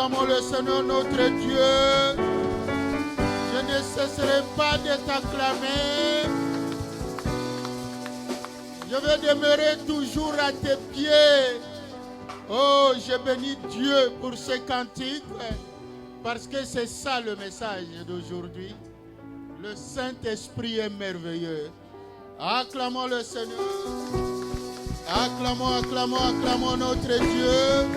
Acclamons le Seigneur notre Dieu. Je ne cesserai pas de t'acclamer. Je vais demeurer toujours à tes pieds. Oh, je bénis Dieu pour ce cantique, parce que c'est ça le message d'aujourd'hui. Le Saint-Esprit est merveilleux. Acclamons le Seigneur. Acclamons, acclamons, acclamons notre Dieu.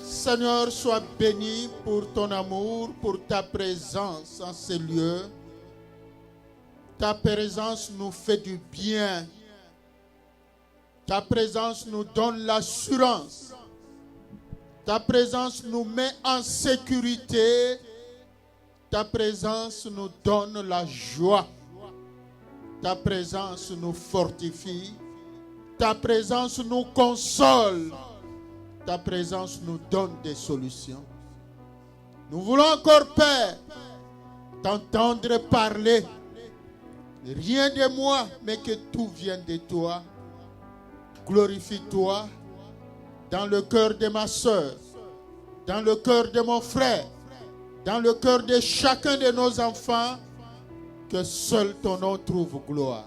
Seigneur, sois béni pour ton amour, pour ta présence en ces lieux. Ta présence nous fait du bien. Ta présence nous donne l'assurance. Ta présence nous met en sécurité. Ta présence nous donne la joie. Ta présence nous fortifie. Ta présence nous console. Ta présence nous donne des solutions. Nous voulons encore, Père, t'entendre parler. Rien de moi, mais que tout vienne de toi. Glorifie-toi dans le cœur de ma soeur, dans le cœur de mon frère, dans le cœur de chacun de nos enfants, que seul ton nom trouve gloire.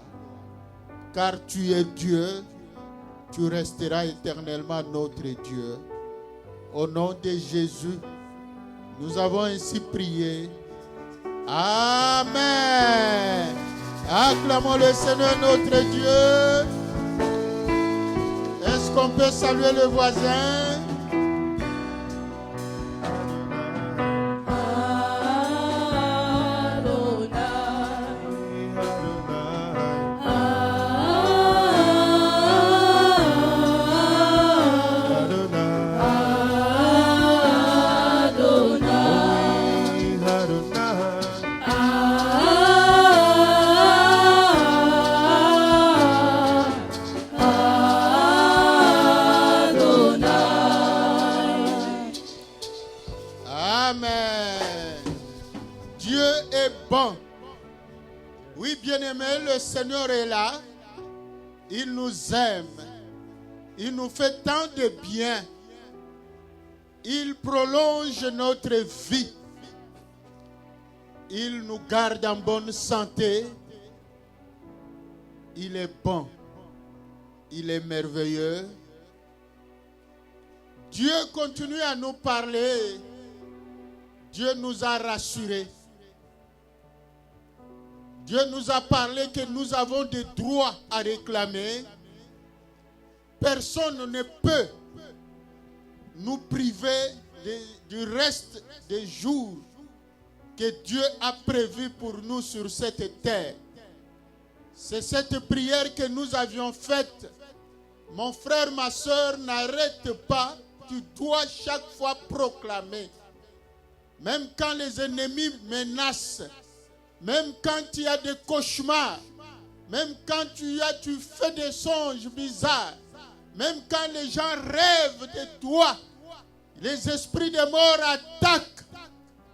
Car tu es Dieu, tu resteras éternellement notre Dieu. Au nom de Jésus, nous avons ainsi prié. Amen. Acclamons le Seigneur notre Dieu. Est-ce qu'on peut saluer le voisin? Le Seigneur est là, il nous aime, il nous fait tant de bien, il prolonge notre vie, il nous garde en bonne santé, il est bon, il est merveilleux. Dieu continue à nous parler, Dieu nous a rassurés. Dieu nous a parlé que nous avons des droits à réclamer. Personne ne peut nous priver du reste des jours que Dieu a prévus pour nous sur cette terre. C'est cette prière que nous avions faite. Mon frère, ma soeur, n'arrête pas. Tu dois chaque fois proclamer. Même quand les ennemis menacent, même quand il y a des cauchemars, même quand tu fais des songes bizarres, même quand les gens rêvent de toi, les esprits de mort attaquent.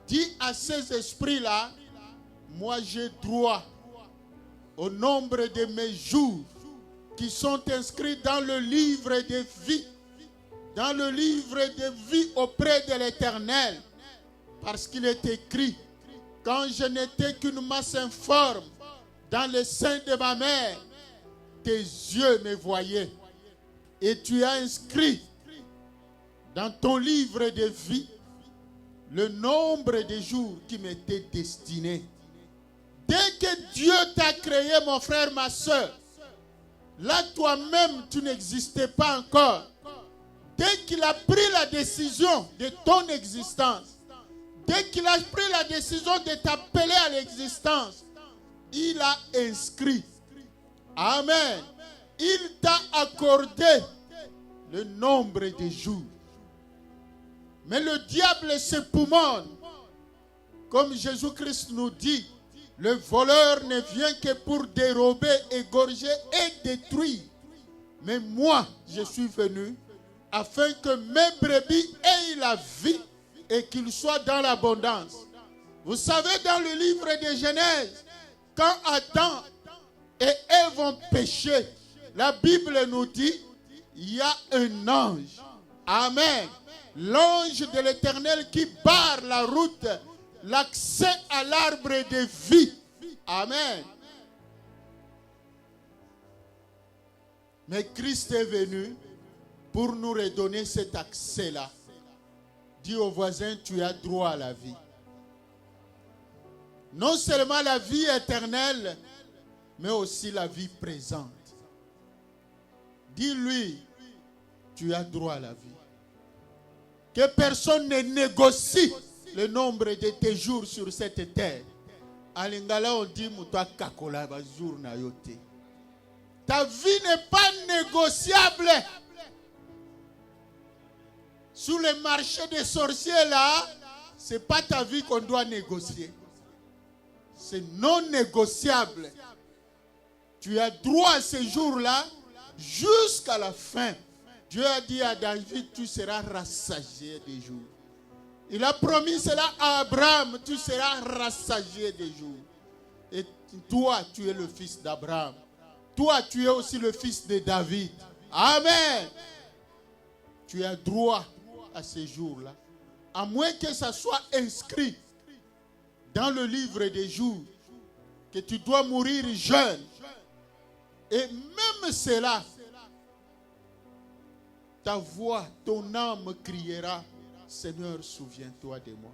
Dis à ces esprits-là, moi j'ai droit au nombre de mes jours qui sont inscrits dans le livre de vie, dans le livre de vie auprès de l'Éternel, parce qu'il est écrit: quand je n'étais qu'une masse informe dans le sein de ma mère, tes yeux me voyaient. Et tu as inscrit dans ton livre de vie le nombre de jours qui m'étaient destinés. Dès que Dieu t'a créé, mon frère, ma soeur, là toi-même tu n'existais pas encore. Dès qu'il a pris la décision de ton existence, dès qu'il a pris la décision de t'appeler à l'existence, il a inscrit. Amen. Il t'a accordé le nombre de jours. Mais le diable s'époumonne. Comme Jésus-Christ nous dit, le voleur ne vient que pour dérober, égorger et détruire. Mais moi, je suis venu afin que mes brebis aient la vie et qu'ils soient dans l'abondance. Vous savez, dans le livre de Genèse, quand Adam et Ève ont péché, la Bible nous dit, il y a un ange, amen, l'ange de l'Éternel qui barre la route, l'accès à l'arbre de vie. Amen. Mais Christ est venu pour nous redonner cet accès-là. Dis au voisin, tu as droit à la vie. Non seulement la vie éternelle, mais aussi la vie présente. Dis-lui, tu as droit à la vie. Que personne ne négocie le nombre de tes jours sur cette terre. À Lingala, on dit, ta vie n'est pas négociable. Sous le marché des sorciers là, ce n'est pas ta vie qu'on doit négocier. C'est non négociable. Tu as droit à ce jour-là jusqu'à la fin. Dieu a dit à David, tu seras rassasié des jours. Il a promis cela à Abraham, tu seras rassasié des jours. Et toi, tu es le fils d'Abraham. Toi, tu es aussi le fils de David. Amen. Tu as droit à ces jours-là. À moins que ça soit inscrit dans le livre des jours, que tu dois mourir jeune. Et même cela, ta voix, ton âme criera, Seigneur, souviens-toi de moi.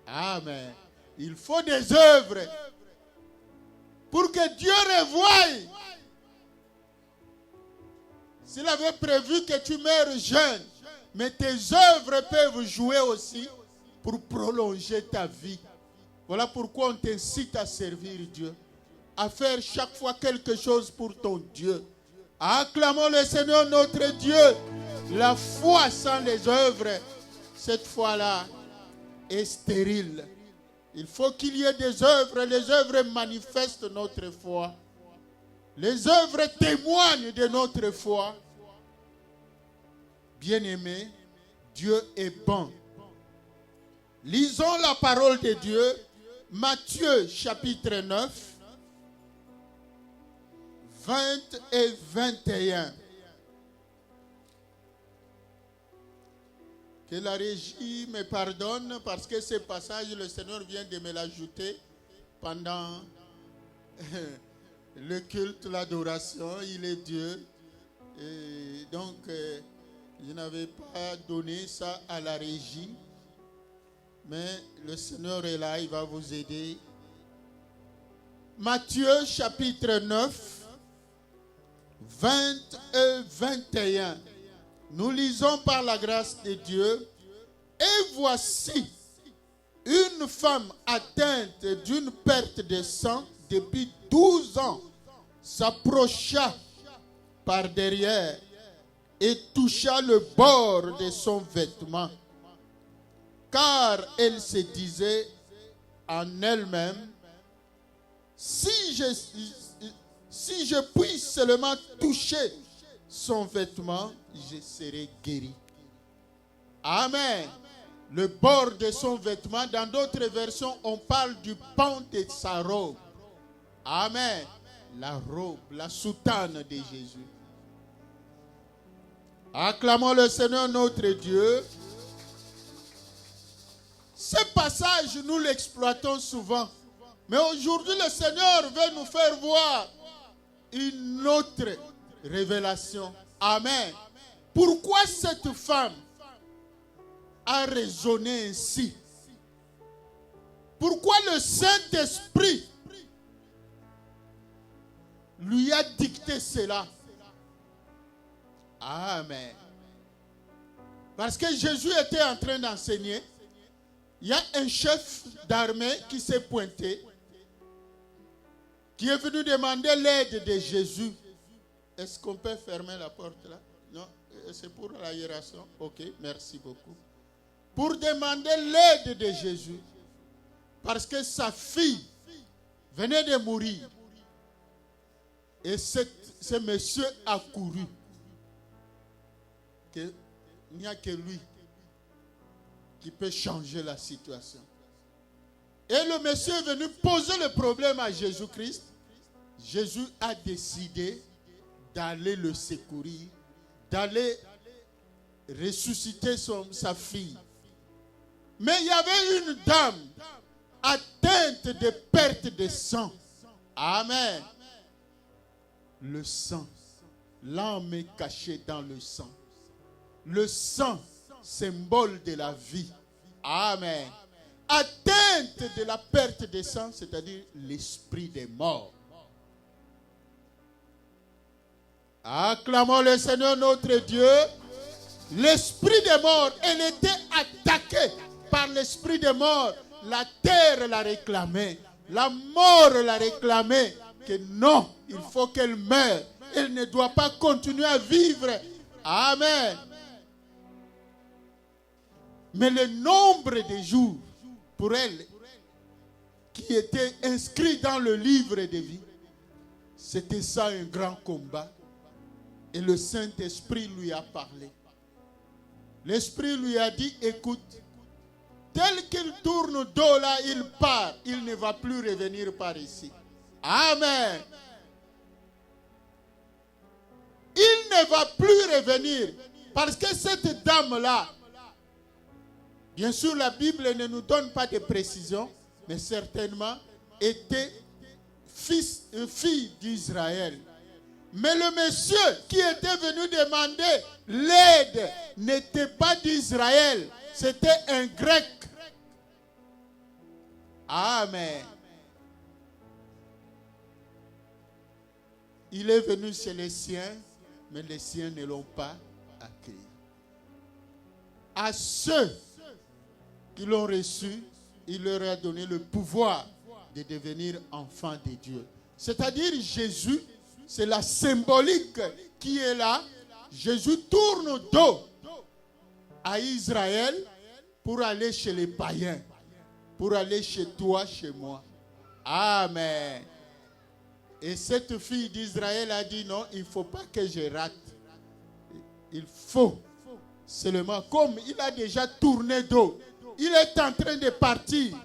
Amen. Il faut des œuvres pour que Dieu revoie. S'il avait prévu que tu meurs jeune, mais tes œuvres peuvent jouer aussi pour prolonger ta vie. Voilà pourquoi on t'incite à servir Dieu, à faire chaque fois quelque chose pour ton Dieu. Acclamons le Seigneur notre Dieu. La foi sans les œuvres, cette foi-là, est stérile. Il faut qu'il y ait des œuvres. Les œuvres manifestent notre foi. Les œuvres témoignent de notre foi. Bien-aimés, Dieu est bon. Lisons la parole de Dieu. Matthieu chapitre 9, 20 et 21. Que la régie me pardonne parce que ce passage, le Seigneur vient de me l'ajouter pendant le culte, l'adoration. Il est Dieu. Et donc, je n'avais pas donné ça à la régie. Mais le Seigneur est là, il va vous aider. Matthieu chapitre 9, 20 et 21. Nous lisons par la grâce de Dieu. Et voici, une femme atteinte d'une perte de sang depuis 12 ans s'approcha par derrière et toucha le bord de son vêtement. Car elle se disait en elle-même, si je puis seulement toucher son vêtement, je serai guéri. Amen. Le bord de son vêtement, dans d'autres versions, on parle du pan de sa robe. Amen. La robe, la soutane de Jésus. Acclamons le Seigneur notre Dieu. Ce passage, nous l'exploitons souvent. Mais aujourd'hui, le Seigneur veut nous faire voir une autre révélation. Amen. Pourquoi cette femme a raisonné ainsi? Pourquoi le Saint-Esprit lui a dicté cela? Amen. Parce que Jésus était en train d'enseigner. Il y a un chef d'armée qui s'est pointé, qui est venu demander l'aide de Jésus. Est-ce qu'on peut fermer la porte là? Non, c'est pour l'aération. Ok, merci beaucoup. Pour demander l'aide de Jésus, parce que sa fille venait de mourir. Et ce monsieur a couru. Il n'y a que lui qui peut changer la situation. Et le monsieur est venu poser le problème à Jésus-Christ. Jésus a décidé d'aller le secourir, d'aller ressusciter sa fille. Mais il y avait une dame atteinte de perte de sang. Amen. Le sang. L'âme est cachée dans le sang. Le sang, symbole de la vie. Amen. Atteinte de la perte de sang, c'est-à-dire l'esprit des morts. Acclamons le Seigneur notre Dieu. L'esprit des morts, elle était attaquée par l'esprit des morts. La terre la réclamait. La mort la réclamait. Que non, il faut qu'elle meure. Elle ne doit pas continuer à vivre. Amen. Mais le nombre de jours pour elle qui était inscrit dans le livre de vie, c'était ça un grand combat. Et le Saint-Esprit lui a parlé. L'Esprit lui a dit, écoute, tel qu'il tourne dos là, il part. Il ne va plus revenir par ici. Amen. Il ne va plus revenir. Parce que cette dame-là, bien sûr la Bible ne nous donne pas de précision, mais certainement était fille d'Israël. Mais le monsieur qui était venu demander l'aide n'était pas d'Israël, c'était un grec. Amen. Il est venu chez les siens, mais les siens ne l'ont pas accueilli. À ceux qui l'ont reçu, il leur a donné le pouvoir de devenir enfants de Dieu. C'est-à-dire Jésus, c'est la symbolique qui est là. Jésus tourne dos à Israël pour aller chez les païens, pour aller chez toi, chez moi. Amen. Et cette fille d'Israël a dit non, il ne faut pas que je rate. Il faut seulement, comme il a déjà tourné dos, il est en train de partir.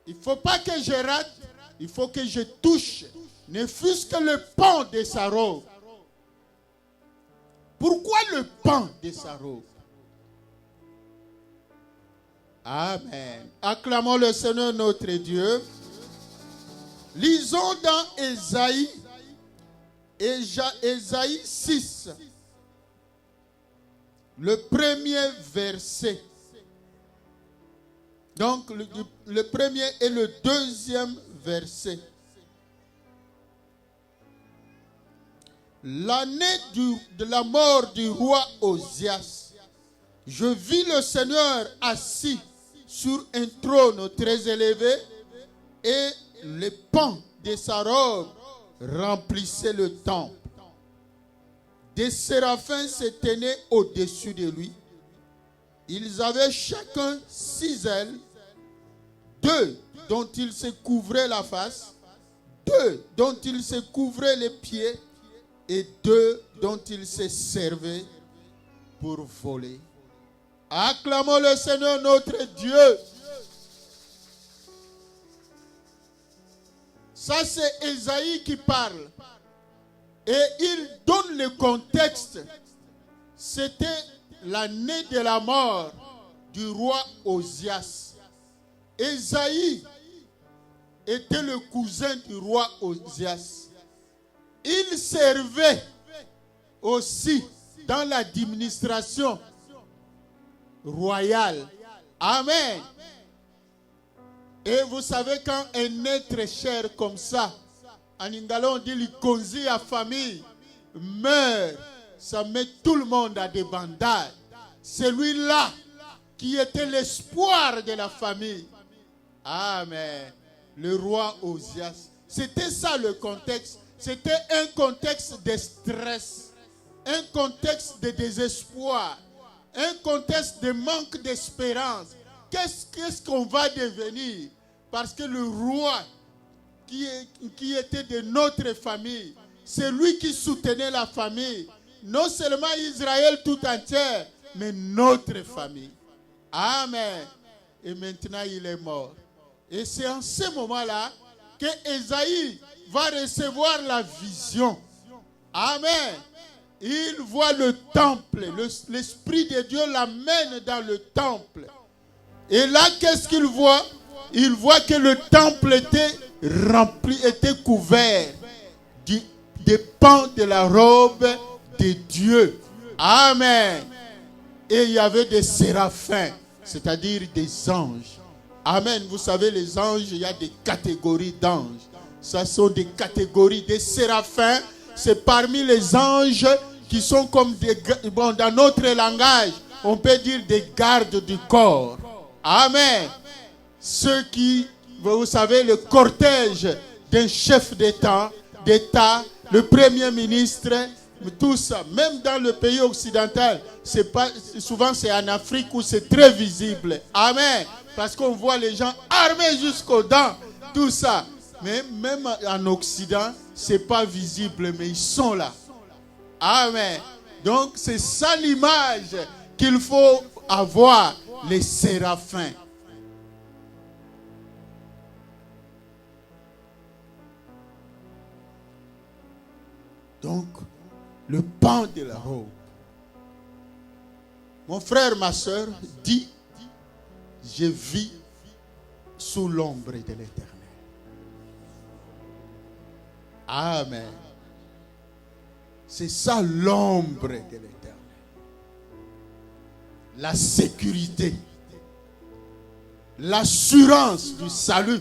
Il ne faut pas que je rate, il faut que je touche, ne fût-ce que le pan de sa robe. Pourquoi le pan de sa robe? Amen. Acclamons le Seigneur notre Dieu. Lisons dans Ésaïe 6, le premier verset. Donc le premier et le deuxième verset. L'année de la mort du roi Osias, je vis le Seigneur assis sur un trône très élevé et les pans de sa robe remplissaient le temple. Des séraphins se tenaient au-dessus de lui. Ils avaient chacun 6 ailes, 2 dont ils se couvraient la face, 2 dont ils se couvraient les pieds et 2 dont ils se servaient pour voler. Acclamons le Seigneur notre Dieu. Ça, c'est Ésaïe qui parle. Et il donne le contexte. C'était l'année de la mort du roi Osias. Ésaïe était le cousin du roi Osias. Il servait aussi dans l'administration royale. Amen. Et vous savez, quand un être cher comme ça, en ingala on dit l'ikonzi à famille, meurt, ça met tout le monde à des bandades. Celui-là qui était l'espoir de la famille. Amen. Le roi Osias. C'était ça le contexte. C'était un contexte de stress, un contexte de désespoir, un contexte de manque d'espérance. Qu'est-ce qu'on va devenir? Parce que le roi qui était de notre famille, c'est lui qui soutenait la famille. Non seulement Israël tout entière, mais notre famille. Amen. Et maintenant il est mort. Et c'est en ce moment-là que Ésaïe va recevoir la vision. Amen. Il voit le temple. L'Esprit de Dieu l'amène dans le temple. Et là, qu'est-ce qu'il voit? Il voit que le temple était rempli, était couvert des pans de la robe de Dieu. Amen. Et il y avait des séraphins, c'est-à-dire des anges. Amen. Vous savez, les anges, il y a des catégories d'anges. Ça sont des catégories. Des séraphins, c'est parmi les anges qui sont comme dans notre langage, on peut dire des gardes du corps. Amen. Ceux qui, vous savez, le cortège d'un chef d'État, le premier ministre, tout ça, même dans le pays occidental, souvent c'est en Afrique où c'est très visible. Amen. Parce qu'on voit les gens armés jusqu'aux dents, tout ça. Mais même en Occident, c'est pas visible, mais ils sont là. Amen. Donc c'est ça l'image qu'il faut avoir, les séraphins. Donc, le pan de la robe. Mon frère, ma soeur, dit, je vis sous l'ombre de l'Éternel. Amen. C'est ça l'ombre de l'Éternel. La sécurité, l'assurance du salut,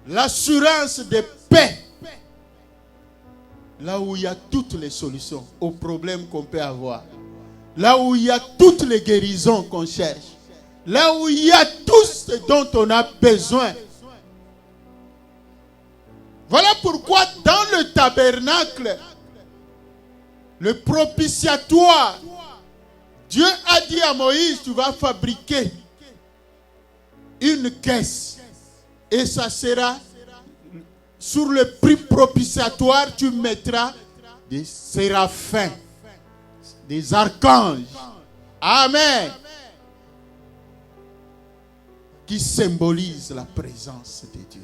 l'assurance de paix. Là où il y a toutes les solutions aux problèmes qu'on peut avoir. Là où il y a toutes les guérisons qu'on cherche. Là où il y a tout ce dont on a besoin. Voilà pourquoi dans le tabernacle, le propitiatoire, Dieu a dit à Moïse, tu vas fabriquer une caisse. Et ça sera, sur le prix propitiatoire, tu mettras des séraphins, des archanges. Amen. Qui symbolisent la présence de Dieu.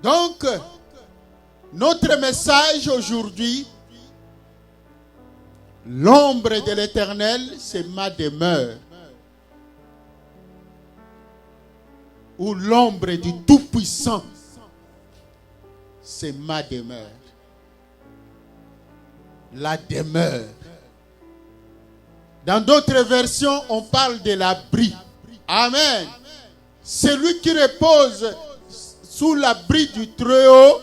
Donc, notre message aujourd'hui, l'ombre de l'Éternel, c'est ma demeure. Ou l'ombre du Tout-Puissant, c'est ma demeure. La demeure. Dans d'autres versions, on parle de l'abri. Amen. Celui qui repose sous l'abri du Très-Haut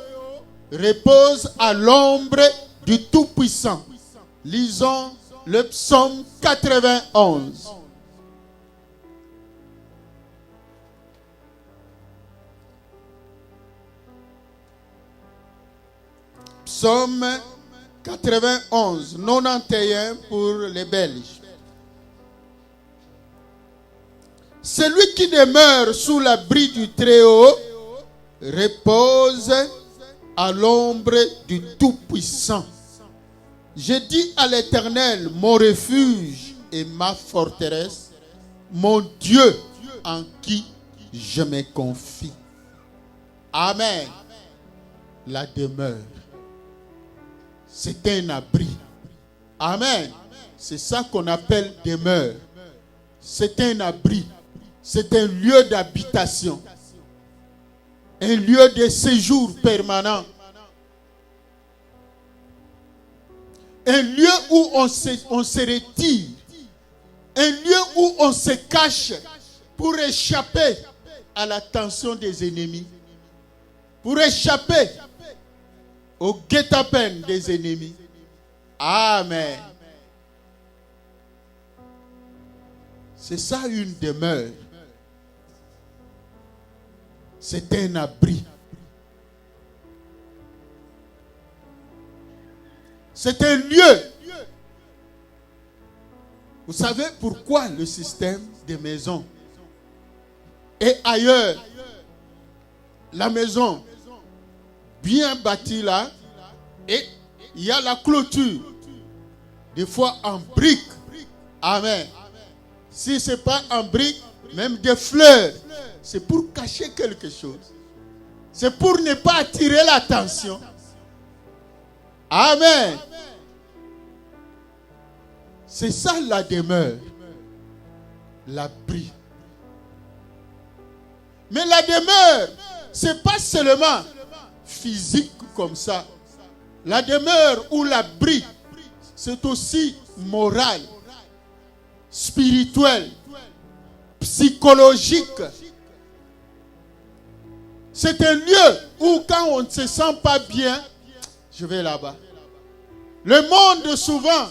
repose à l'ombre du Tout-Puissant. Lisons le psaume 91. Psaume 91, 91 pour les Belges. Celui qui demeure sous l'abri du Très-Haut repose à l'ombre du Tout-Puissant. Je dis à l'Éternel, mon refuge et ma forteresse, mon Dieu en qui je me confie. Amen. La demeure. C'est un abri. Amen. C'est ça qu'on appelle demeure. C'est un abri. C'est un lieu d'habitation. Un lieu de séjour permanent. Un lieu où on se retire. Un lieu où on se cache pour échapper à la tension des ennemis. Pour échapper au guet-apens des ennemis. Amen. C'est ça une demeure. C'est un abri. C'est un lieu. Vous savez pourquoi le système des maisons est ailleurs? La maison bien bâtie là, et il y a la clôture. Des fois en briques. Amen. Si ce n'est pas en briques, même des fleurs. C'est pour cacher quelque chose. C'est pour ne pas attirer l'attention. Amen. C'est ça la demeure. L'abri. Mais la demeure, ce n'est pas seulement physique comme ça. La demeure ou l'abri, c'est aussi moral, spirituel, psychologique. C'est un lieu où quand on ne se sent pas bien, je vais là-bas. Le monde souvent,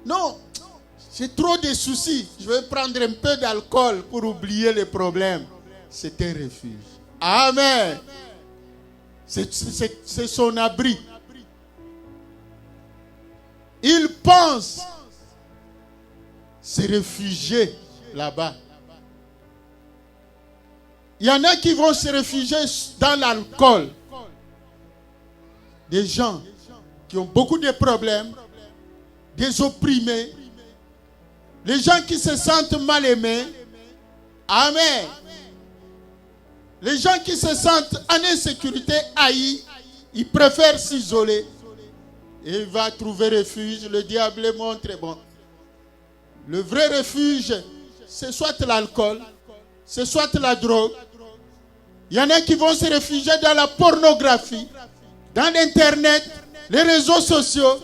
non, j'ai trop de soucis, je vais prendre un peu d'alcool pour oublier les problèmes. C'est un refuge. Amen. C'est son abri. Il pense se réfugier là-bas. Il y en a qui vont se réfugier dans l'alcool. Des gens qui ont beaucoup de problèmes, des opprimés, les gens qui se sentent mal aimés. Amen. Les gens qui se sentent en insécurité, haïs, ils préfèrent s'isoler. Et il va trouver refuge. Le diable montre, bon, le vrai refuge, c'est soit l'alcool, c'est soit la drogue. Il y en a qui vont se réfugier dans la pornographie, dans l'internet, les réseaux sociaux.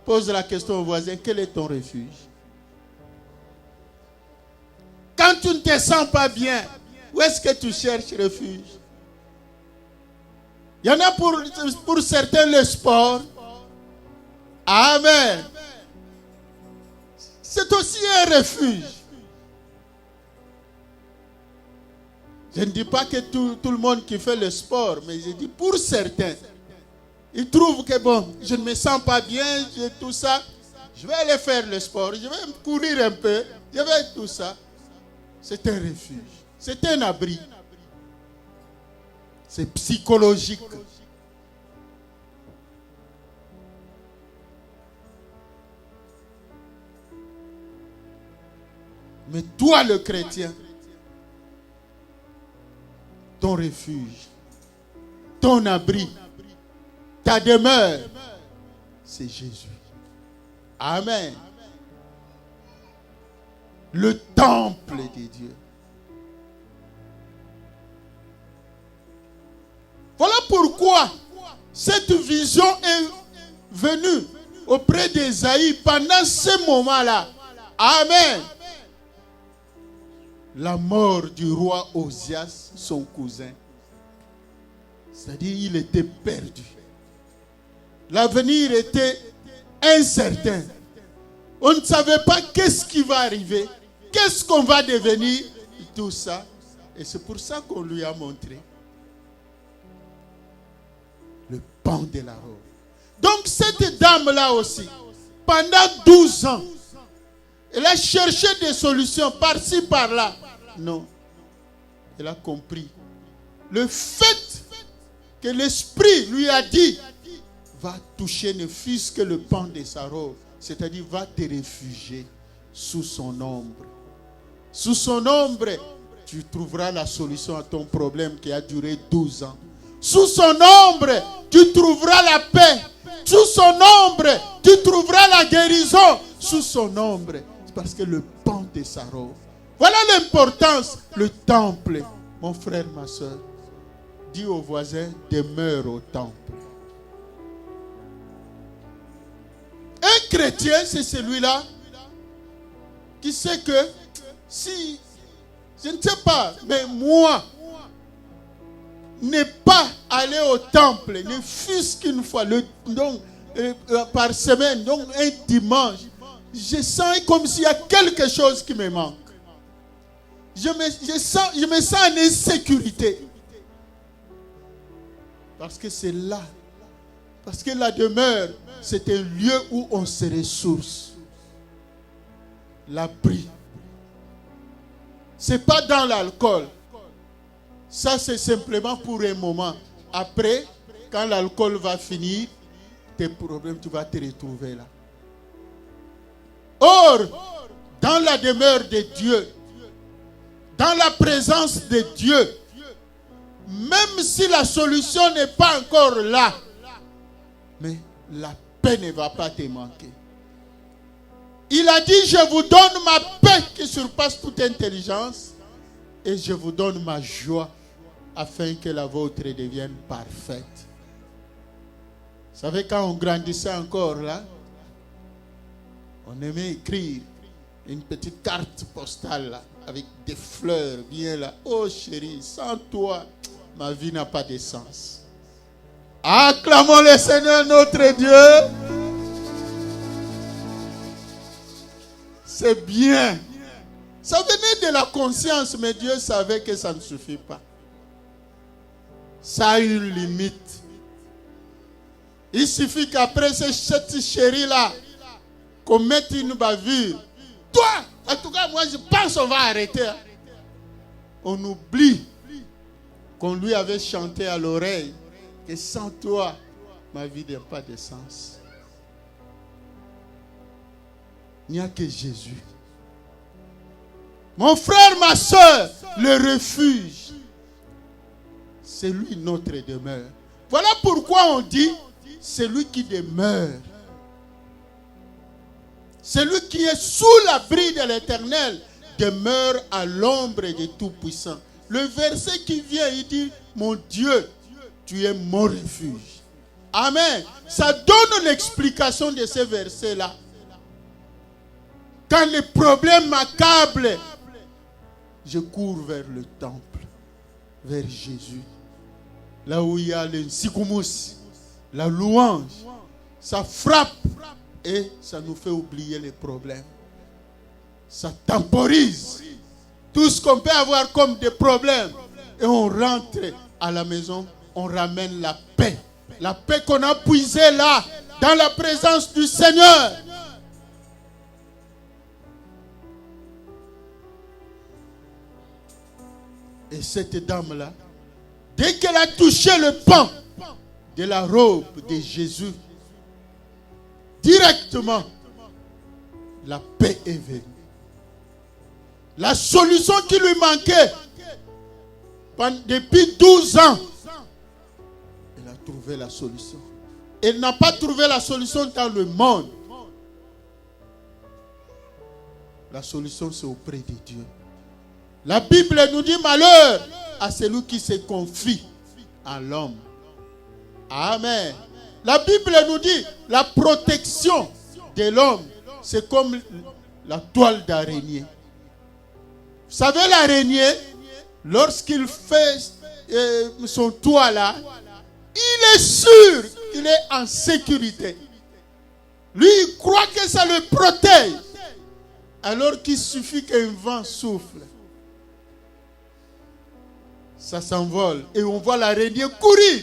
Pose la question au voisin, quel est ton refuge? Quand tu ne te sens pas bien, où est-ce que tu cherches refuge? Il y en a pour certains le sport. Amen. C'est aussi un refuge. Je ne dis pas que tout le monde qui fait le sport, mais je dis pour certains. Ils trouvent que bon, je ne me sens pas bien, j'ai tout ça. Je vais aller faire le sport, je vais courir un peu, je vais tout ça. C'est un refuge. C'est un abri. C'est psychologique. Mais toi, le chrétien, ton refuge, ton abri, ta demeure, c'est Jésus. Amen. Le temple de Dieu. Voilà pourquoi cette vision est venue auprès d'Ésaïe pendant ce moment-là. Amen. La mort du roi Osias, son cousin. C'est-à-dire il était perdu. L'avenir était incertain. On ne savait pas qu'est-ce qui va arriver. Qu'est-ce qu'on va devenir? Tout ça. Et c'est pour ça qu'on lui a montré le pan de la robe. Donc cette dame-là aussi, pendant 12 ans, elle a cherché des solutions par-ci, par-là. Non. Elle a compris. Le fait que l'Esprit lui a dit, va toucher ne fût-ce que le pan de sa robe. C'est-à-dire, va te réfugier sous son ombre. Sous son ombre, tu trouveras la solution à ton problème qui a duré 12 ans. Sous son ombre, tu trouveras la paix. Sous son ombre, tu trouveras la guérison. Sous son ombre, c'est parce que le pan de sa robe. Voilà l'importance, le temple. Mon frère, ma soeur, dis aux voisins, demeure au temple. Un chrétien, c'est celui-là qui sait que si, je ne sais pas, mais moi, ne pas aller au temple, ne fût-ce qu'une fois, par semaine, donc un dimanche, je sens comme s'il y a quelque chose qui me manque. Je me sens en insécurité. Parce que c'est là. Parce que la demeure, c'est un lieu où on se ressource. L'abri. Ce n'est pas dans l'alcool. Ça, c'est simplement pour un moment. Après, quand l'alcool va finir, tes problèmes, tu vas te retrouver là. Or, dans la demeure de Dieu, dans la présence de Dieu, même si la solution n'est pas encore là, mais la paix ne va pas te manquer. Il a dit, je vous donne ma paix qui surpasse toute intelligence et je vous donne ma joie afin que la vôtre devienne parfaite. Vous savez, quand on grandissait encore là, on aimait écrire une petite carte postale là, avec des fleurs bien là. Oh chérie, sans toi, ma vie n'a pas de sens. Acclamons le Seigneur notre Dieu. C'est bien. Ça venait de la conscience, mais Dieu savait que ça ne suffit pas. Ça a une limite. Il suffit qu'après cette chérie-là, qu'on mette une bavure. Toi, en tout cas, moi je pense qu'on va arrêter. On oublie qu'on lui avait chanté à l'oreille que sans toi, ma vie n'a pas de sens. Il n'y a que Jésus. Mon frère, ma soeur, le refuge, c'est lui notre demeure. Voilà pourquoi on dit, c'est lui qui demeure. Celui qui est sous l'abri de l'Éternel demeure à l'ombre du Tout-Puissant. Le verset qui vient, il dit, mon Dieu, tu es mon refuge. Amen. Ça donne l'explication de ce verset-là. Quand les problèmes m'accablent, je cours vers le temple, vers Jésus. Là où il y a le sikoumus, la louange, ça frappe et ça nous fait oublier les problèmes. Ça temporise tout ce qu'on peut avoir comme des problèmes. Et on rentre à la maison, on ramène la paix. La paix qu'on a puisée là, dans la présence du Seigneur. Et cette dame-là, dès qu'elle a touché le pan de la robe de Jésus, directement, la paix est venue. La solution qui lui manquait depuis 12 ans, elle a trouvé la solution. Elle n'a pas trouvé la solution dans le monde. La solution, c'est auprès de Dieu. La Bible nous dit malheur à celui qui se confie en l'homme. Amen. La Bible nous dit la protection de l'homme, c'est comme la toile d'araignée. Vous savez, l'araignée, lorsqu'il fait son toit là, il est sûr qu'il est en sécurité. Lui, il croit que ça le protège. Alors qu'il suffit qu'un vent souffle. Ça s'envole et on voit l'araignée courir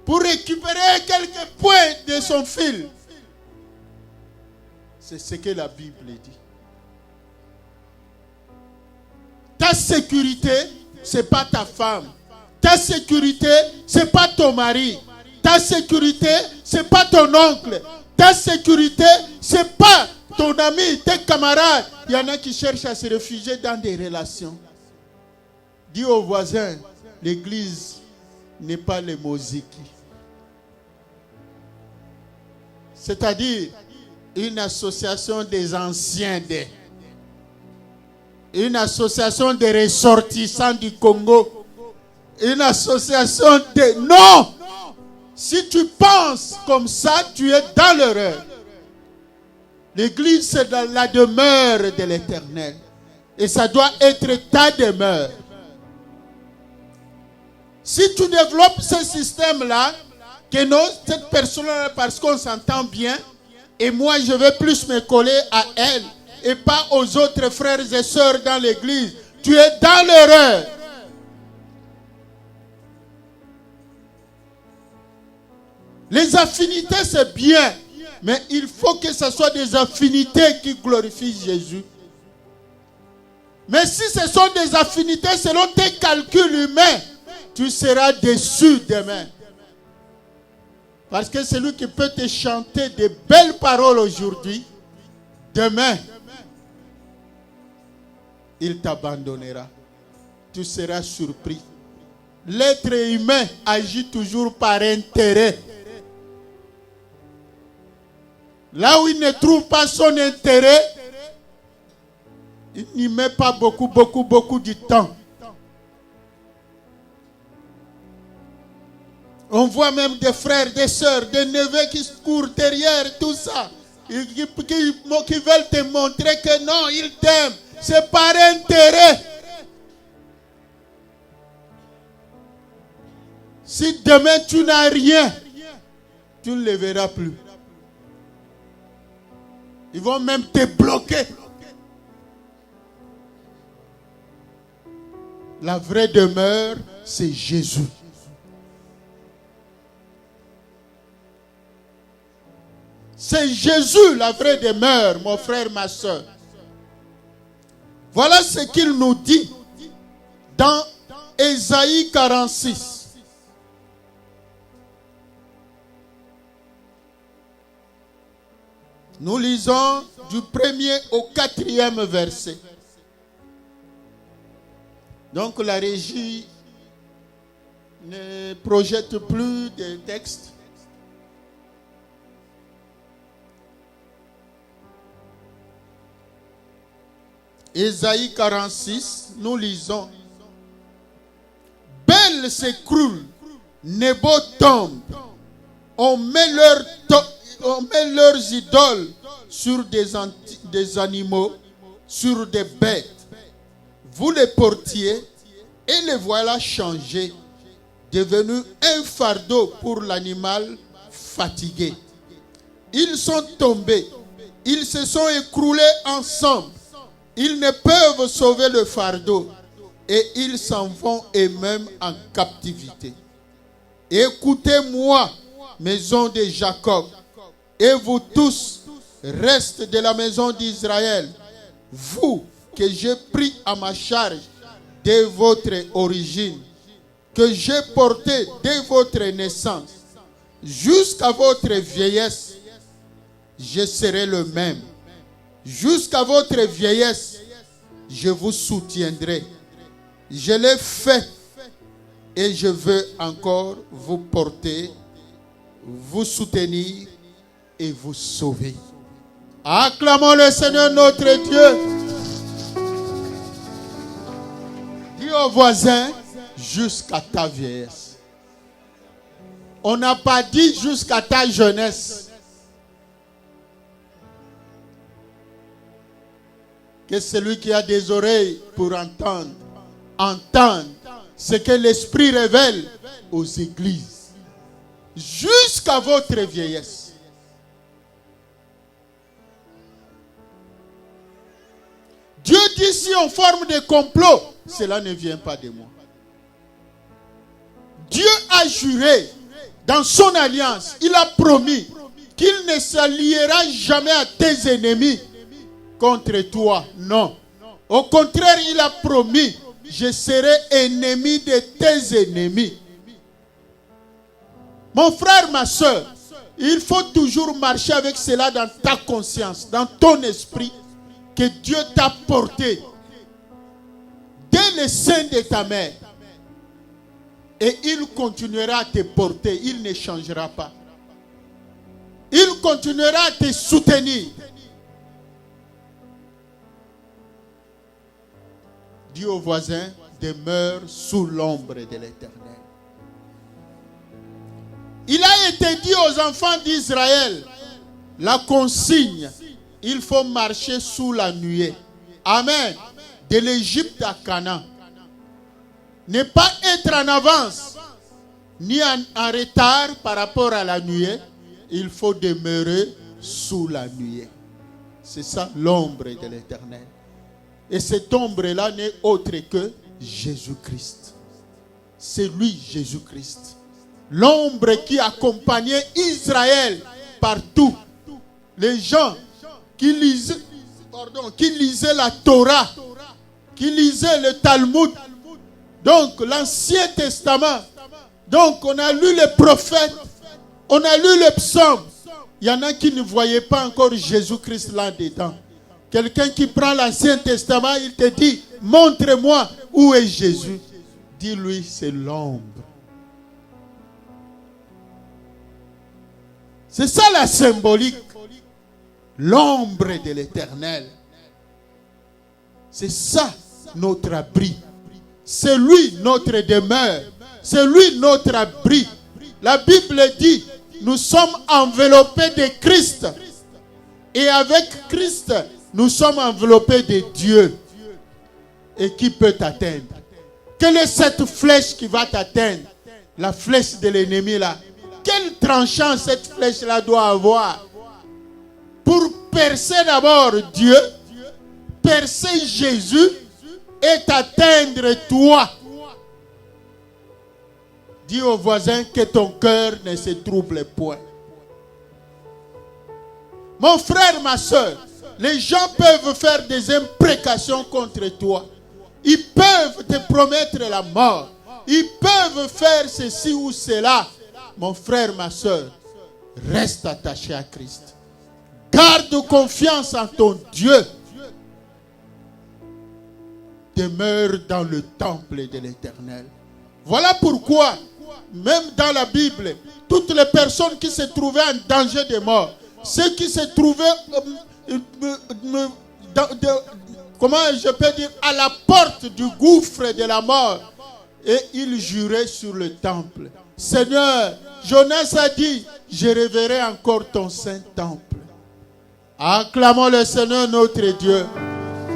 pour récupérer quelques points de son fil. C'est ce que la Bible dit. Ta sécurité, ce n'est pas ta femme. Ta sécurité, ce n'est pas ton mari. Ta sécurité, ce n'est pas ton oncle. Ta sécurité, ce n'est pas ton ami, tes camarades. Il y en a qui cherchent à se réfugier dans des relations. Dis aux voisins, l'église n'est pas les Moziki. C'est-à-dire une association des anciens des. Une association des ressortissants du Congo. Une association des... Non! Si tu penses comme ça, tu es dans l'erreur. L'église, c'est dans la demeure de l'Éternel. Et ça doit être ta demeure. Si tu développes ce système-là, que non, cette personne-là, parce qu'on s'entend bien, et moi je vais plus me coller à elle, et pas aux autres frères et sœurs dans l'église, tu es dans l'erreur. Les affinités, c'est bien, mais il faut que ce soit des affinités qui glorifient Jésus. Mais si ce sont des affinités selon tes calculs humains, tu seras déçu demain. Parce que celui qui peut te chanter de belles paroles aujourd'hui, demain, il t'abandonnera. Tu seras surpris. l'être humain agit toujours par intérêt. Là où il ne trouve pas son intérêt, il n'y met pas beaucoup de temps. On voit même des frères, des sœurs, des neveux qui courent derrière tout ça. Qui veulent te montrer que non, ils t'aiment. C'est par intérêt. Si demain tu n'as rien, tu ne les verras plus. Ils vont même te bloquer. La vraie demeure, c'est Jésus. C'est Jésus la vraie demeure, mon frère, ma soeur. Voilà ce qu'il nous dit dans Ésaïe 46. Nous lisons du 1er au 4e verset. Donc la régie ne projette plus de texte. Ésaïe 46, nous lisons. Bel s'écroule, Nebo tombe. On met leurs idoles sur des animaux, sur des bêtes. Vous les portiez et les voilà changés, devenus un fardeau pour l'animal fatigué. Ils sont tombés, ils se sont écroulés ensemble. Ils ne peuvent sauver le fardeau et ils s'en vont eux-mêmes en captivité. Écoutez-moi, maison de Jacob, et vous tous, restes de la maison d'Israël, vous que j'ai pris à ma charge dès votre origine, que j'ai porté dès votre naissance, jusqu'à votre vieillesse, je serai le même. Jusqu'à votre vieillesse, je vous soutiendrai. Je l'ai fait et je veux encore vous porter, vous soutenir et vous sauver. Acclamons le Seigneur notre Dieu. Dis au voisin, jusqu'à ta vieillesse. On n'a pas dit jusqu'à ta jeunesse. Que celui qui a des oreilles pour entendre, entende ce que l'Esprit révèle aux églises. Jusqu'à votre vieillesse. Dieu dit si on forme des complots, cela ne vient pas de moi. Dieu a juré dans son alliance, il a promis qu'il ne s'alliera jamais à tes ennemis contre toi. Non. Au contraire, il a promis, je serai ennemi de tes ennemis. Mon frère, ma soeur, il faut toujours marcher avec cela dans ta conscience, dans ton esprit, que Dieu t'a porté dès le sein de ta mère. Et il continuera à te porter, il ne changera pas. Il continuera à te soutenir. Dis au voisin, demeure sous l'ombre de l'Éternel. Il a été dit aux enfants d'Israël, la consigne, il faut marcher sous la nuée. Amen. De l'Égypte à Canaan. Ne pas être en avance, ni en retard par rapport à la nuée. Il faut demeurer sous la nuée. C'est ça l'ombre de l'Éternel. Et cette ombre-là n'est autre que Jésus-Christ. C'est lui, Jésus-Christ. L'ombre qui accompagnait Israël partout. Les gens qui lisaient la Torah, qui lisaient le Talmud, donc l'Ancien Testament. Donc on a lu les prophètes, on a lu les psaumes. Il y en a qui ne voyaient pas encore Jésus-Christ là-dedans. Quelqu'un qui prend l'Ancien Testament, il te dit, montre-moi où est Jésus. Dis-lui, c'est l'ombre. C'est ça la symbolique. L'ombre de l'Éternel. C'est ça notre abri. C'est lui notre demeure. C'est lui notre abri. La Bible dit, nous sommes enveloppés de Christ. Et avec Christ, nous sommes enveloppés de Dieu. Et qui peut t'atteindre? Quelle est cette flèche qui va t'atteindre? La flèche de l'ennemi là. Quel tranchant cette flèche là doit avoir? Pour percer d'abord Dieu, percer Jésus et t'atteindre toi. Dis au voisin que ton cœur ne se trouble point. Mon frère, ma soeur, les gens peuvent faire des imprécations contre toi. Ils peuvent te promettre la mort. Ils peuvent faire ceci ou cela. Mon frère, ma soeur, reste attaché à Christ. Garde confiance en ton Dieu. Demeure dans le temple de l'Éternel. Voilà pourquoi, même dans la Bible, toutes les personnes qui se trouvaient en danger de mort, ceux qui se trouvaient, comment je peux dire, à la porte du gouffre de la mort, et ils juraient sur le temple. Seigneur, Jonas a dit, je reverrai encore ton saint temple. Acclamons le Seigneur notre Dieu,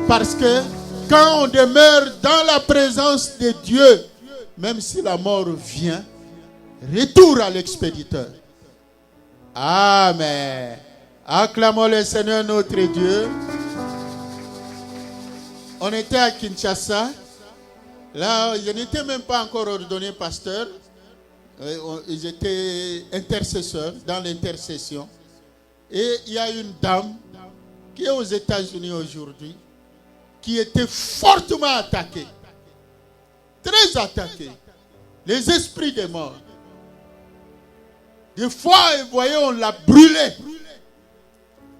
parce que quand on demeure dans la présence de Dieu, même si la mort vient, retour à l'expéditeur. Amen. Acclamons le Seigneur notre Dieu. On était à Kinshasa. Là, je n'étais même pas encore ordonné pasteur. J'étais intercesseur dans l'intercession. Et il y a une dame qui est aux États-Unis aujourd'hui, qui était fortement attaquée. Très attaquée. Les esprits des morts. Des fois, vous voyez, on l'a brûlé.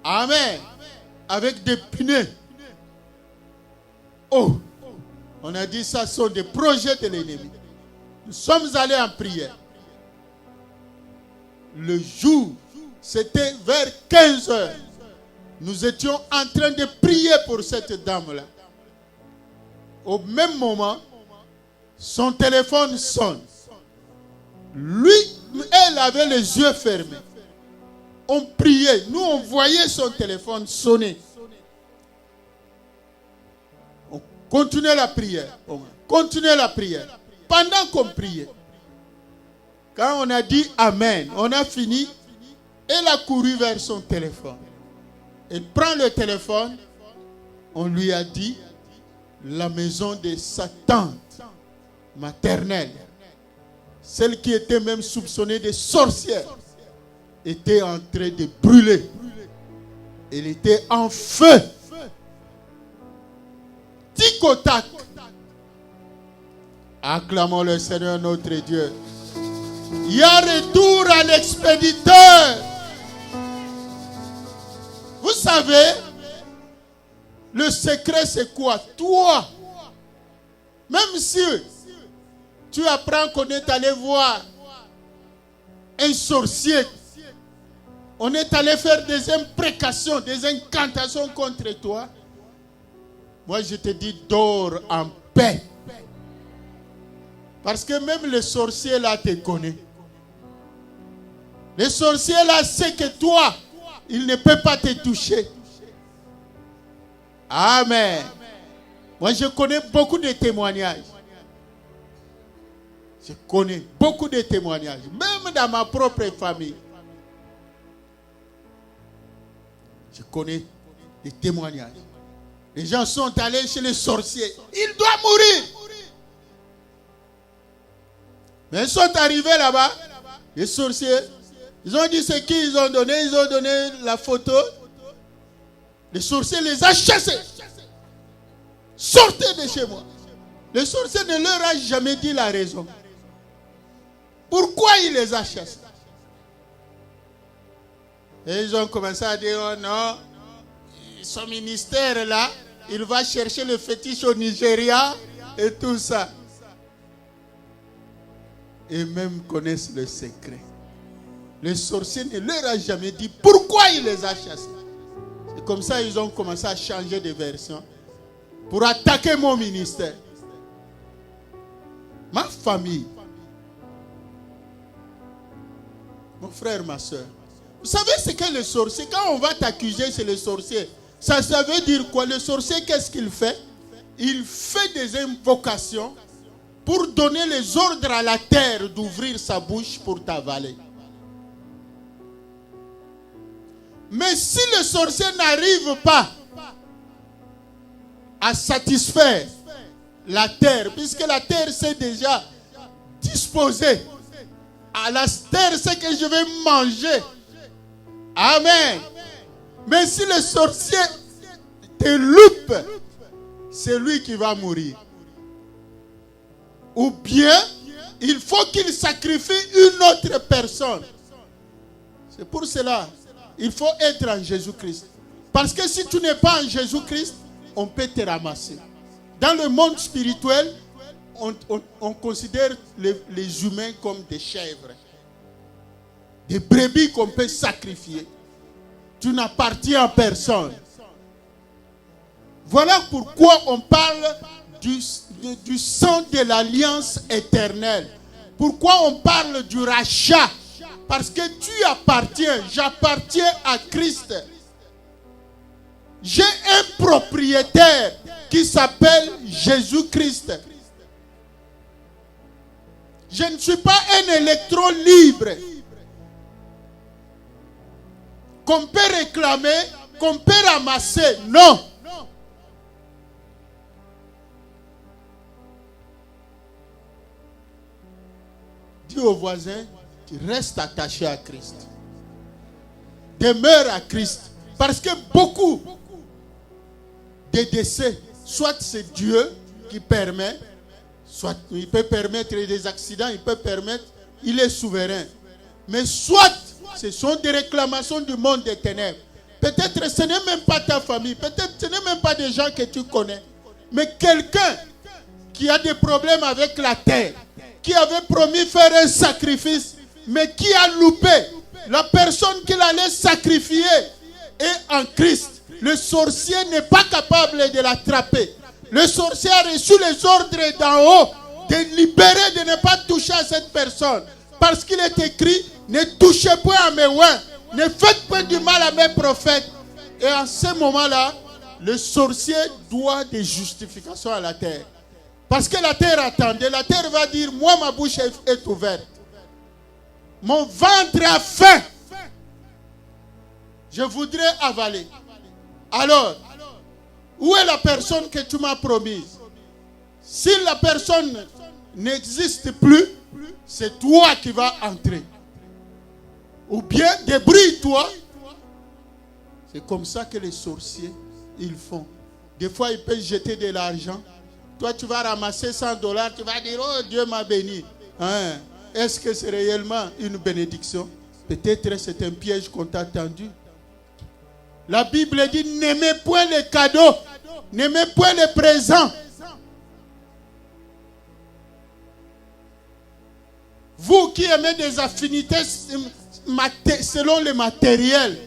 Amen. Avec des pneus. Oh, on a dit ça sont des projets de l'ennemi. Nous sommes allés en prière. Le jour, c'était vers 15 heures. Nous étions en train de prier pour cette dame-là. Au même moment, son téléphone sonne. Lui, elle avait les yeux fermés. On priait. Nous, on voyait son téléphone sonner. On continuait la prière. On continuait la prière. Pendant qu'on priait. Quand on a dit Amen, on a fini. Elle a couru vers son téléphone. Elle prend le téléphone. On lui a dit la maison de sa tante maternelle, celle qui était même soupçonnée de sorcière, était en train de brûler. Elle était en feu. Tic au tac. Acclamons le Seigneur notre Dieu. Il y a retour à l'expéditeur. Vous savez, le secret c'est quoi? Toi, même si tu apprends qu'on est allé voir un sorcier, on est allé faire des imprécations, des incantations contre toi, moi je te dis, dors en paix. Parce que même le sorcier là te connaît. Le sorcier là sait que toi, il ne peut pas te toucher. Amen. Moi je connais beaucoup de témoignages. Je connais beaucoup de témoignages. Même dans ma propre famille. Je connais des témoignages. Les gens sont allés chez les sorciers. Il doit mourir. Mais ils sont arrivés là-bas. Les sorciers. Ils ont dit c'est qui ils ont donné. Ils ont donné la photo. Les sorciers les ont chassés. Sortez de chez moi. Les sorciers ne leur a jamais dit la raison. Pourquoi il les a chassés? Et ils ont commencé à dire, oh non, son ministère là, il va chercher le fétiche au Nigeria et tout ça. et même connaissent le secret. Le sorcier ne leur a jamais dit pourquoi il les a chassés. C'est comme ça qu'ils ont commencé à changer de version pour attaquer mon ministère. Ma famille. Mon frère, ma soeur. Vous savez ce qu'est le sorcier? Quand on va t'accuser, c'est le sorcier. Ça veut dire quoi? Le sorcier, qu'est-ce qu'il fait? Il fait des invocations pour donner les ordres à la terre d'ouvrir sa bouche pour t'avaler. Mais si le sorcier n'arrive pas à satisfaire la terre, puisque la terre s'est déjà disposée, à la terre c'est que je vais manger. Amen. Mais si le sorcier te loupe, c'est lui qui va mourir. Ou bien, il faut qu'il sacrifie une autre personne. C'est pour cela, il faut être en Jésus-Christ. Parce que si tu n'es pas en Jésus-Christ, on peut te ramasser. Dans le monde spirituel, on considère les humains comme des chèvres. Des brebis qu'on peut sacrifier. Tu n'appartiens à personne. Voilà pourquoi on parle du sang de l'alliance éternelle. Pourquoi on parle du rachat? Parce que tu appartiens, j'appartiens à Christ. J'ai un propriétaire qui s'appelle Jésus-Christ. Je ne suis pas un électron libre qu'on peut réclamer, qu'on peut ramasser. Non. Dis au voisin, tu restes attaché à Christ. Demeure à Christ. Parce que beaucoup de décès, soit c'est Dieu qui permet, soit il peut permettre des accidents, il peut permettre, il est souverain. Mais soit ce sont des réclamations du monde des ténèbres. Peut-être ce n'est même pas ta famille, peut-être ce n'est même pas des gens que tu connais. Mais quelqu'un qui a des problèmes avec la terre, qui avait promis faire un sacrifice, mais qui a loupé. La personne qu'il allait sacrifier est en Christ. Le sorcier n'est pas capable de l'attraper. Le sorcier a reçu les ordres d'en haut de libérer, de ne pas toucher à cette personne. Parce qu'il est écrit, ne touchez point à mes oins, ne faites point du mal à mes prophètes. Et en ce moment-là, le sorcier doit des justifications à la terre. Parce que la terre attendait. La terre va dire, moi ma bouche est ouverte. Mon ventre a faim. Je voudrais avaler. Alors, où est la personne que tu m'as promise? Si la personne n'existe plus, c'est toi qui vas entrer. Ou bien débrouille-toi. C'est comme ça que les sorciers, ils font. Des fois, ils peuvent jeter de l'argent. Toi, tu vas ramasser $100, tu vas dire, oh, Dieu m'a béni. Hein? Est-ce que c'est réellement une bénédiction? Peut-être c'est un piège qu'on t'a tendu. La Bible dit, n'aimez point les cadeaux, n'aimez point les présents. Vous qui aimez des affinités selon le matériel.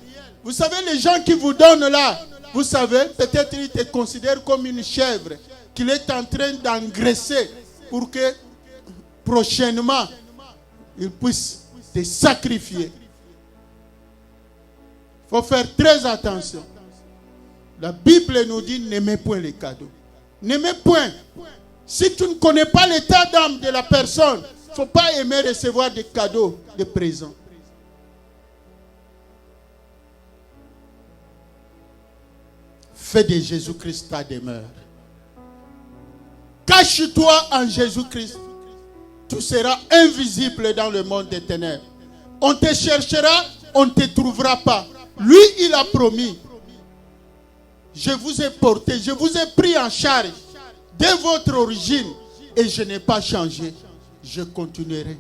Vous savez, les gens qui vous donnent là, vous savez, peut-être ils te considèrent comme une chèvre qu'il est en train d'engraisser pour que prochainement, il puisse te sacrifier. Il faut faire très attention. La Bible nous dit, n'aimez point les cadeaux. N'aimez point. Si tu ne connais pas l'état d'âme de la personne, il ne faut pas aimer recevoir des cadeaux, des présents. Fais de Jésus-Christ ta demeure. Cache-toi en Jésus-Christ. Tu seras invisible dans le monde des ténèbres. On te cherchera, on ne te trouvera pas. Lui, il a promis. Je vous ai porté, je vous ai pris en charge dès votre origine et je n'ai pas changé. Je continuerai.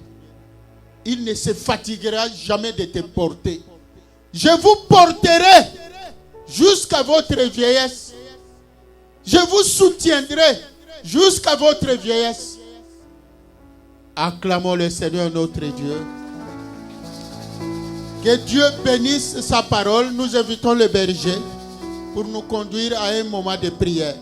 Il ne se fatiguera jamais de te porter. Je vous porterai jusqu'à votre vieillesse. Je vous soutiendrai jusqu'à votre vieillesse. Acclamons le Seigneur notre Dieu. Que Dieu bénisse sa parole. Nous invitons le berger pour nous conduire à un moment de prière.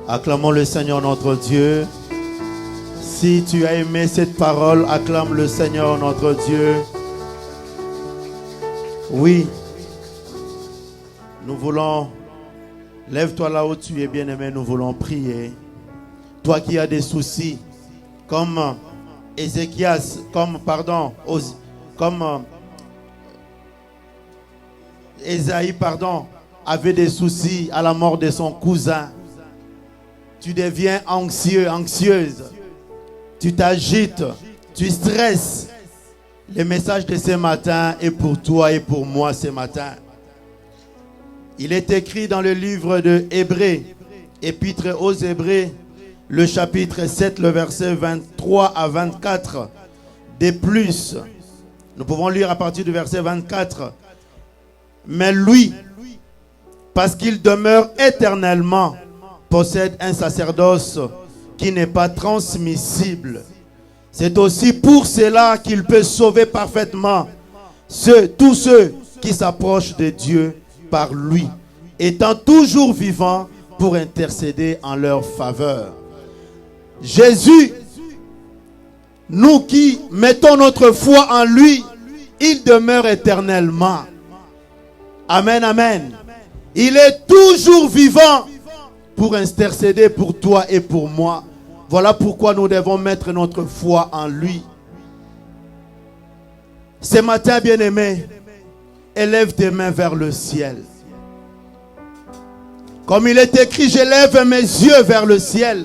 Acclamons le Seigneur notre Dieu. Si tu as aimé cette parole, acclame le Seigneur notre Dieu. Oui, nous voulons, lève-toi là où tu es bien-aimé, nous voulons prier. Toi qui as des soucis, comme Ézéchias, comme Ésaïe, avait des soucis à la mort de son cousin. Tu deviens anxieux, anxieuse. Tu t'agites, tu stresses. Le message de ce matin est pour toi et pour moi ce matin. Il est écrit dans le livre de Hébreux, Épître aux Hébreux, le chapitre 7, le verset 23 à 24. De plus, nous pouvons lire à partir du verset 24. Mais lui, parce qu'il demeure éternellement, possède un sacerdoce qui n'est pas transmissible. C'est aussi pour cela qu'il peut sauver parfaitement tous ceux qui s'approchent de Dieu par lui, étant toujours vivant pour intercéder en leur faveur. Jésus, nous qui mettons notre foi en lui, il demeure éternellement. Amen, amen. Il est toujours vivant pour intercéder pour toi et pour moi. Voilà pourquoi nous devons mettre notre foi en lui. Ce matin, bien-aimé, élève tes mains vers le ciel. Comme il est écrit, j'élève mes yeux vers le ciel.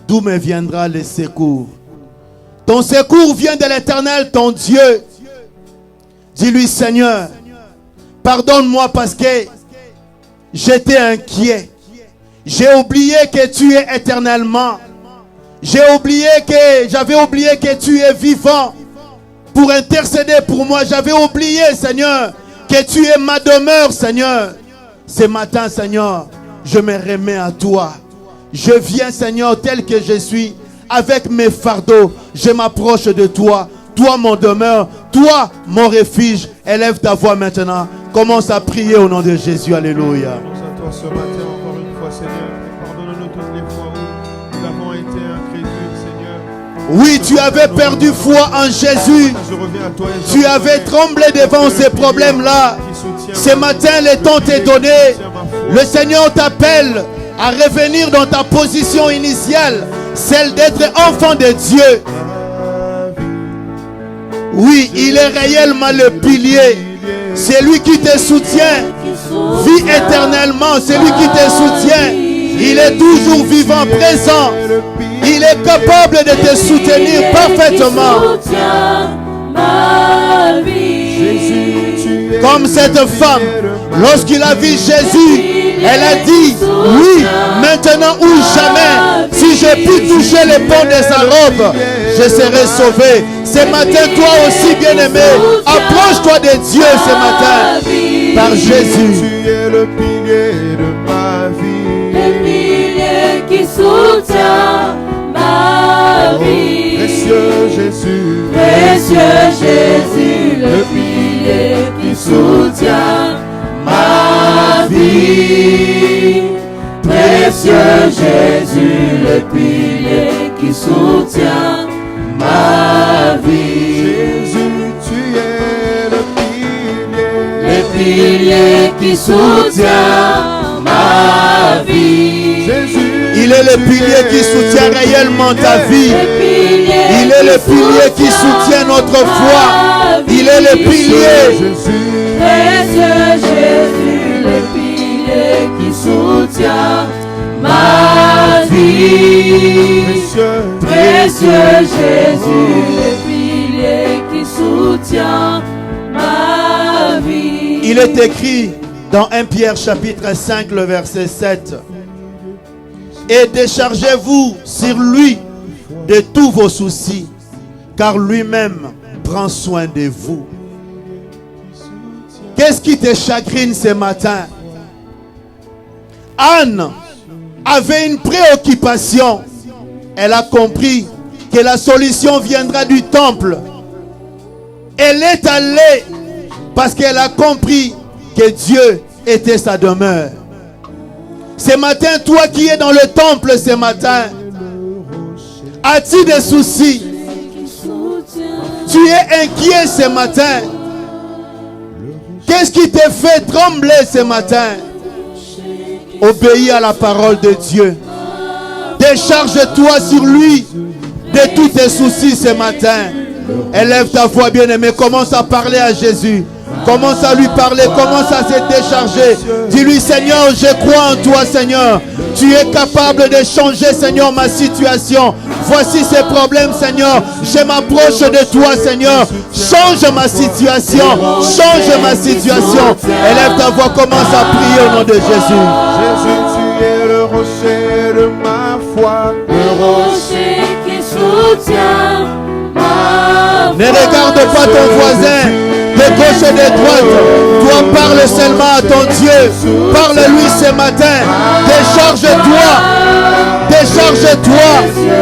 D'où me viendra le secours? Ton secours vient de l'Éternel, ton Dieu. Dis-lui, Seigneur, pardonne-moi parce que j'étais inquiet. J'ai oublié que tu es éternellement. J'avais oublié que tu es vivant pour intercéder pour moi. J'avais oublié, Seigneur, que tu es ma demeure, Seigneur. Ce matin, Seigneur, je me remets à toi. Je viens, Seigneur, tel que je suis, avec mes fardeaux. Je m'approche de toi. Toi, mon demeure. Toi, mon refuge. Élève ta voix maintenant. Commence à prier au nom de Jésus. Alléluia. À toi ce matin, encore une fois, Seigneur. Pardonne-nous toutes les fois où nous avons été incrédules, Seigneur. Oui, tu avais perdu foi en Jésus. Tu avais tremblé devant ces problèmes-là. Ce matin, le temps t'est donné. Le Seigneur t'appelle à revenir dans ta position initiale, celle d'être enfant de Dieu. Oui, il est réellement le pilier. C'est lui qui te soutient. Vis éternellement, c'est lui qui te soutient. Il est toujours vivant, présent. Il est capable de te soutenir parfaitement. Comme cette femme, lorsqu'il a vu Jésus, elle a dit, oui, maintenant ou jamais, si je puis toucher les pans de sa robe, je serai sauvé. Ce matin, toi aussi, bien-aimé, approche-toi de Dieu ce matin, par Jésus. Tu es le pilier de ma vie. Le pilier qui soutient ma vie. Précieux Jésus, Précieux Jésus, le pilier qui soutient ma vie. Précieux Jésus, le pilier qui soutient ma vie. Jésus, tu es le pilier. Le pilier qui soutient ma vie. Jésus, Il est le pilier qui soutient réellement ta vie. Il est le pilier qui soutient notre foi. Il est le pilier. Précieux Jésus, le pilier qui soutient ma vie. Précieux Jésus, le pilier qui soutient ma vie. Il est écrit dans 1 Pierre chapitre 5, le verset 7. Et déchargez-vous sur lui de tous vos soucis, car lui-même prend soin de vous. Qu'est-ce qui te chagrine ce matin? Anne avait une préoccupation. Elle a compris que la solution viendra du temple. Elle est allée parce qu'elle a compris que Dieu était sa demeure. Ce matin, toi qui es dans le temple ce matin, as-tu des soucis? Tu es inquiet ce matin? Qu'est-ce qui te fait trembler ce matin? Obéis à la parole de Dieu. Décharge-toi sur lui de tous tes soucis ce matin. Élève ta voix, bien-aimé. Commence à parler à Jésus. Commence à lui parler. Commence à se décharger. Dis-lui, Seigneur, je crois en toi, Seigneur. Tu es capable de changer, Seigneur, ma situation. Voici ces problèmes, Seigneur. Je m'approche de toi, Seigneur. Change ma situation. Change ma situation. Élève ta voix. Commence à prier au nom de Jésus. Jésus, tu es le rocher de ma foi. Le rocher qui soutient ma foi. Ne regarde pas ton voisin de gauche et de droite. Toi, parle seulement à ton Dieu. Parle-lui ce matin. Décharge-toi. Décharge-toi.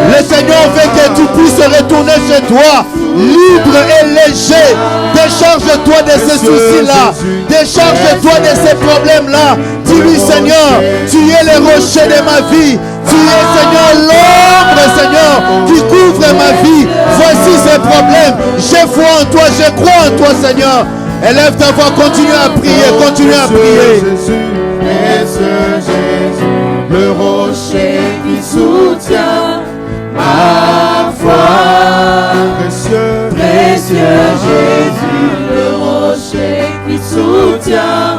Le Seigneur veut que tu puisses retourner chez toi, libre et léger. Décharge-toi de ces soucis-là. Décharge-toi de ces problèmes-là. Dis-lui, Seigneur, tu es le rocher de ma vie. Tu es, Seigneur, l'ombre, Seigneur, qui couvre ma vie. Voici ces problèmes. J'ai foi en toi, je crois en toi, Seigneur. Élève ta voix, continue à prier, continue à prier. Jésus, le rocher qui soutient ma foi. Précieux Jésus, le rocher qui soutient.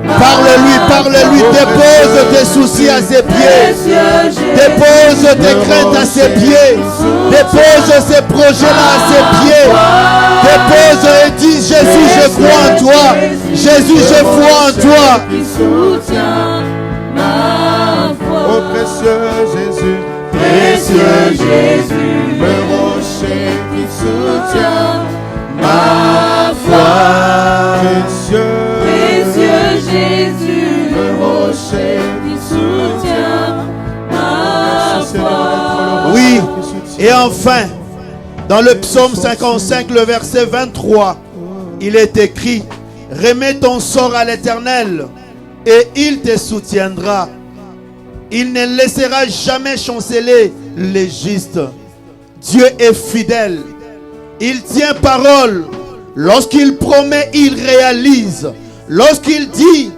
Parle-lui, dépose tes soucis à ses pieds. Dépose tes craintes à ses pieds. Dépose ces projets-là à ses pieds. Dépose et dis, Jésus, je crois en toi. Jésus, je crois en toi. Oh précieux Jésus, Précieux Jésus, le rocher qui soutient ma foi. Précieux Jésus, le rocher qui soutient ma foi. Oui, et enfin, dans le psaume 55, le verset 23, il est écrit, remets ton sort à l'Éternel et il te soutiendra. Il ne laissera jamais chanceler les justes. Dieu est fidèle. Il tient parole. Lorsqu'il promet, il réalise. Lorsqu'il dit,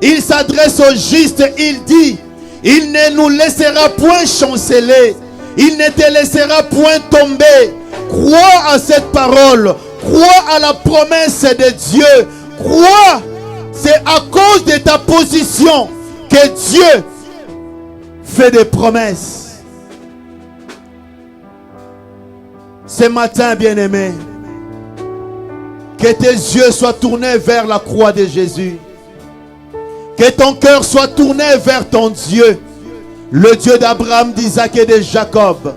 il s'adresse aux justes, il dit, il ne nous laissera point chanceler. Il ne te laissera point tomber. Crois à cette parole. Crois à la promesse de Dieu. Crois. C'est à cause de ta position que Dieu fait des promesses. Ce matin, bien-aimé, que tes yeux soient tournés vers la croix de Jésus. Que ton cœur soit tourné vers ton Dieu, le Dieu d'Abraham, d'Isaac et de Jacob.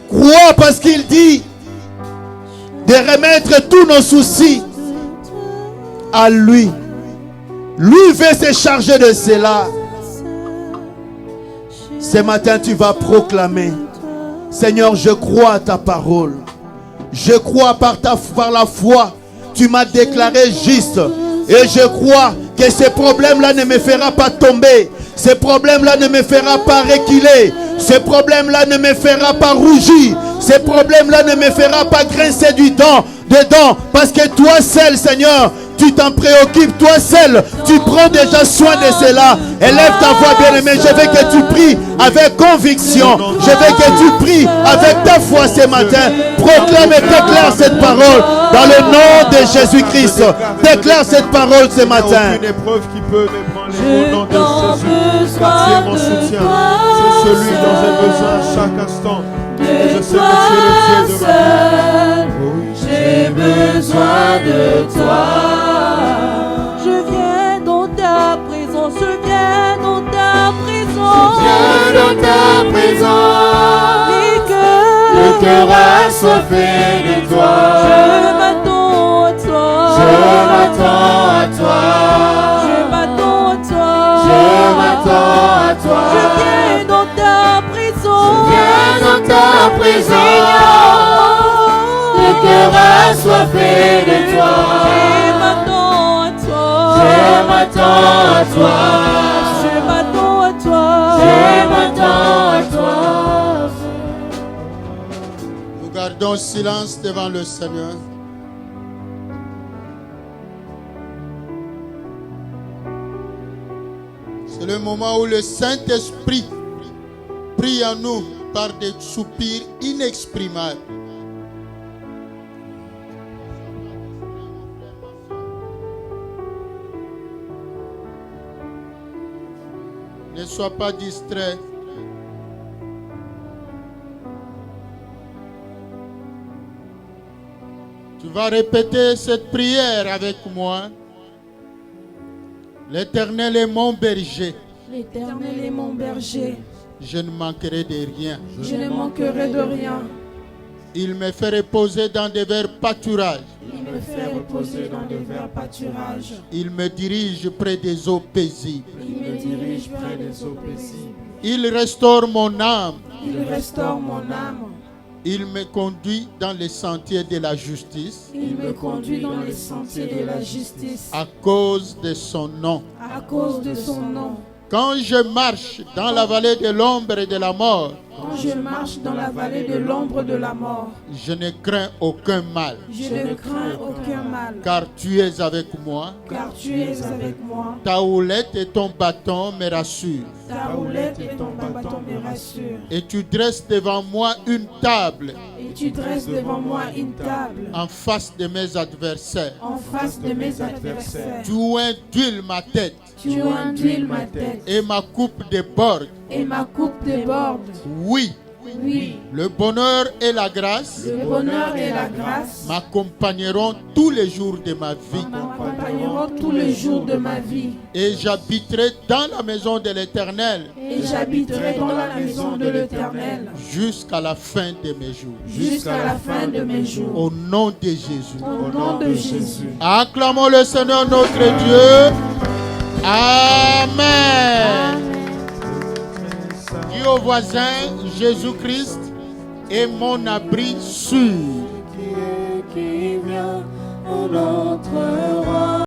Crois parce qu'il dit de remettre tous nos soucis à lui. Lui veut se charger de cela. Ce matin, tu vas proclamer, Seigneur, je crois à ta parole. Je crois par la foi, tu m'as déclaré juste. Et je crois que ces problèmes-là ne me feront pas tomber. Ces problèmes-là ne me feront pas reculer. Ces problèmes-là ne me feront pas rougir. Ces problèmes-là ne me feront pas grincer dedans. Parce que toi seul, Seigneur, tu t'en préoccupes, toi seul, tu prends déjà soin de cela. Élève ta voix, bien-aimé. Je veux que tu pries avec conviction. Je veux que tu pries avec ta foi ce matin. Proclame et déclare cette parole dans le nom de Jésus-Christ. Déclare cette parole ce matin. Aucune épreuve qui peut m'ébranler au nom de Jésus. Car tu es mon soutien. C'est celui dont j'ai besoin à chaque instant. Et je sais que tu es le Dieu de ma vie. J'ai besoin de toi. Je viens dans ta présence, je viens dans ta présence. Je viens dans ta présence. Le cœur assoiffé de toi. Je m'attends à toi. Je toi. Je m'attends à toi. Je m'attends à toi. Je viens dans ta présence. Je viens dans ta présence. Le cœur assoiffé de toi. Je m'attends à toi. Je m'attends à toi. Je m'attends à toi. Je m'attends à toi. Nous gardons silence devant le Seigneur. C'est le moment où le Saint-Esprit prie en nous par des soupirs inexprimables. Ne sois pas distrait. Tu vas répéter cette prière avec moi. L'Éternel est mon berger. L'Éternel est mon berger. Je ne manquerai de rien. Je ne manquerai de rien. Il me fait reposer dans des verts pâturages. Il me fait reposer dans des verts pâturages. Il me dirige près des eaux paisibles. Il me dirige près des eaux paisibles. Il restaure mon âme. Il restaure mon âme. Il me conduit dans les sentiers de la justice Il me conduit dans les sentiers de la justice à cause de son nom. à cause de son nom. Quand je marche dans la vallée de l'ombre et de la mort, Quand je marche dans la vallée de l'ombre de la mort, je ne crains aucun mal, je ne crains aucun mal, car tu es avec moi. car tu es avec moi. Ta houlette et ton bâton me rassurent. Ta houlette et ton bâton me rassurent. Et tu dresses devant moi une table Et tu dresses devant moi une table en face de mes adversaires. en face de mes adversaires. Tu induis ma tête Tu induis ma tête et ma coupe déborde. et ma coupe déborde. Oui, Oui, le bonheur et la grâce le bonheur et la grâce m'accompagneront tous les jours de ma vie. m'accompagneront tous les jours de ma vie. Et j'habiterai dans la maison de l'Éternel Et j'habiterai dans la maison de l'Éternel jusqu'à la fin de mes jours. jusqu'à la fin de mes jours. Au nom de Jésus. Au nom de Jésus. Acclamons le Seigneur notre Dieu. Amen. Dis au voisin, Jésus-Christ est mon abri sûr.